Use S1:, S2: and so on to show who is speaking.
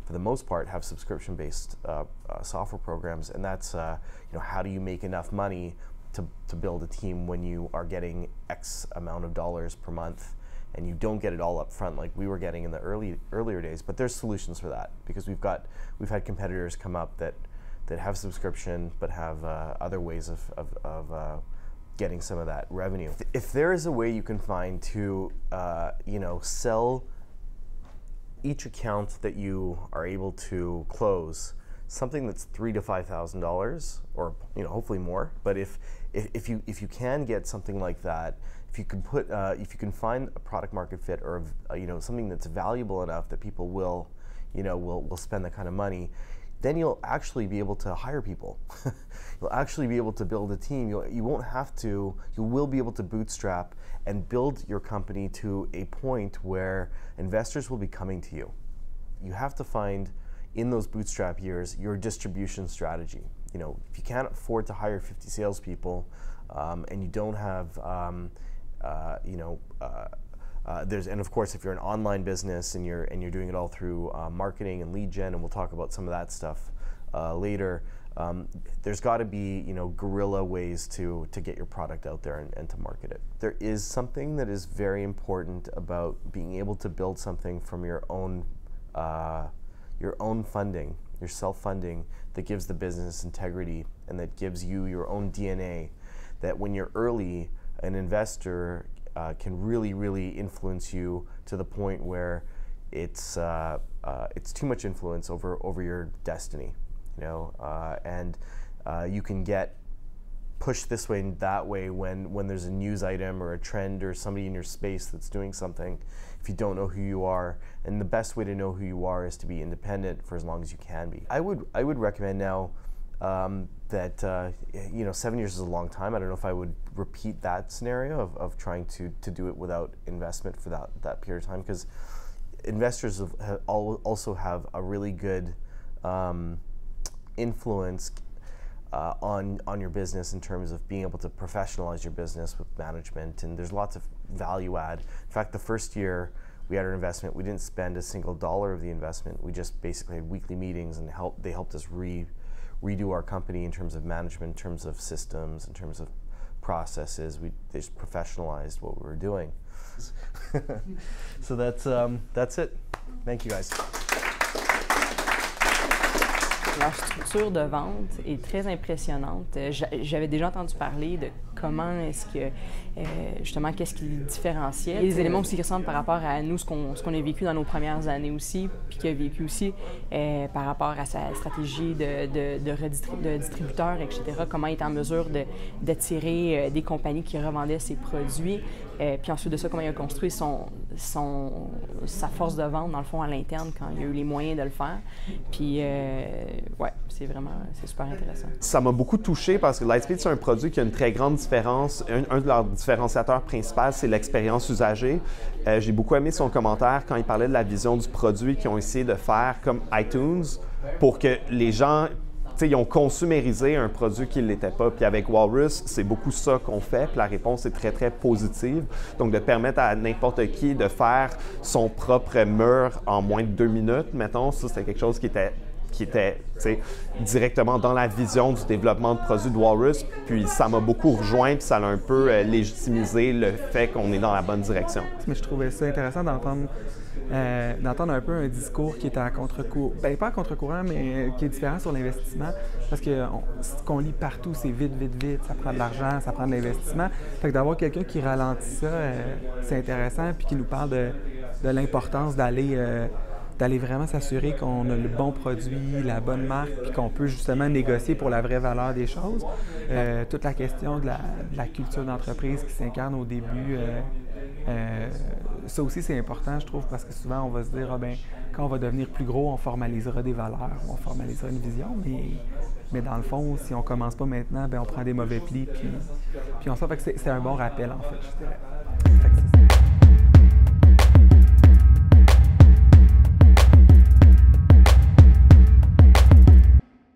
S1: for the most part, have subscription-based software programs, and that's how do you make enough money to build a team when you are getting X amount of dollars per month, and you don't get it all up front like we were getting in the earlier days. But there's solutions for that, because we've had competitors come up that have subscription but have other ways of getting some of that revenue. If there is a way you can find to sell each account that you are able to close something that's $3,000 to $5,000, or hopefully more. But if you can get something like that, if you can find a product market fit, or something that's valuable enough that people will spend that kind of money, then you'll actually be able to hire people. You'll actually be able to build a team. You will be able to bootstrap and build your company to a point where investors will be coming to you. You have to find, in those bootstrap years, your distribution strategy. If you can't afford to hire 50 salespeople, and you don't have, and of course, if you're an online business and you're doing it all through marketing and lead gen, and we'll talk about some of that stuff later, there's got to be guerrilla ways to get your product out there and to market it. There is something that is very important about being able to build something from your own funding, your self-funding, that gives the business integrity and that gives you your own DNA, that when you're early, an investor can really, really influence you to the point where it's too much influence over your destiny, and you can get pushed this way and that way when there's a news item or a trend or somebody in your space that's doing something, if you don't know who you are. And the best way to know who you are is to be independent for as long as you can be. I would recommend now that 7 years is a long time. I don't know if I would repeat that scenario of trying to do it without investment for that period of time, because investors also have a really good influence on your business in terms of being able to professionalize your business with management, and there's lots of value add. In fact, the first year we had our investment, we didn't spend a single dollar of the investment. We just basically had weekly meetings, and they helped us redo our company in terms of management, in terms of systems, in terms of processes. They just professionalized what we were doing. So that's it. Thank you, guys.
S2: Leur structure de vente est très impressionnante. J'avais déjà entendu parler de comment est-ce que, justement, qu'est-ce qui les différenciait. Il y a des éléments aussi qui ressemblent par rapport à nous, ce qu'on a vécu dans nos premières années aussi, puis qu'il a vécu aussi par rapport à sa stratégie de distributeur, etc. Comment il est en mesure d'attirer des compagnies qui revendaient ses produits. Puis ensuite de ça, comment il a construit sa force de vente, dans le fond, à l'interne, quand il a eu les moyens de le faire. Puis, ouais, c'est super intéressant.
S3: Ça m'a beaucoup touché parce que Lightspeed, c'est un produit qui a une très grande différence. Un de leurs différenciateurs principaux, c'est l'expérience usagée. J'ai beaucoup aimé son commentaire quand il parlait de la vision du produit qu'ils ont essayé de faire comme iTunes pour que les gens... Ils ont consumérisé un produit qui ne l'était pas. Puis avec Walrus, c'est beaucoup ça qu'on fait. Puis la réponse est très, très positive. Donc, de permettre à n'importe qui de faire son propre mur en moins de 2 minutes, mettons, ça, c'était quelque chose qui était directement dans la vision du développement de produits de Walrus. Puis ça m'a beaucoup rejoint, puis ça a un peu légitimisé le fait qu'on est dans la bonne direction.
S4: Mais je trouvais ça intéressant d'entendre un peu un discours qui est à contre-courant, ben pas à contre-courant, mais qui est différent sur l'investissement, parce que ce qu'on lit partout, c'est vite, vite, vite, ça prend de l'argent, ça prend de l'investissement. Fait que d'avoir quelqu'un qui ralentit ça, c'est intéressant, puis qui nous parle de l'importance d'aller vraiment s'assurer qu'on a le bon produit, la bonne marque, puis qu'on peut justement négocier pour la vraie valeur des choses. Toute la question de la culture d'entreprise qui s'incarne au début, ça aussi c'est important, je trouve, parce que souvent on va se dire, quand on va devenir plus gros, on formalisera des valeurs, on formalisera une vision, mais dans le fond, si on commence pas maintenant, on prend des mauvais plis, puis on sort. Fait que c'est un bon rappel, en fait, je dirais.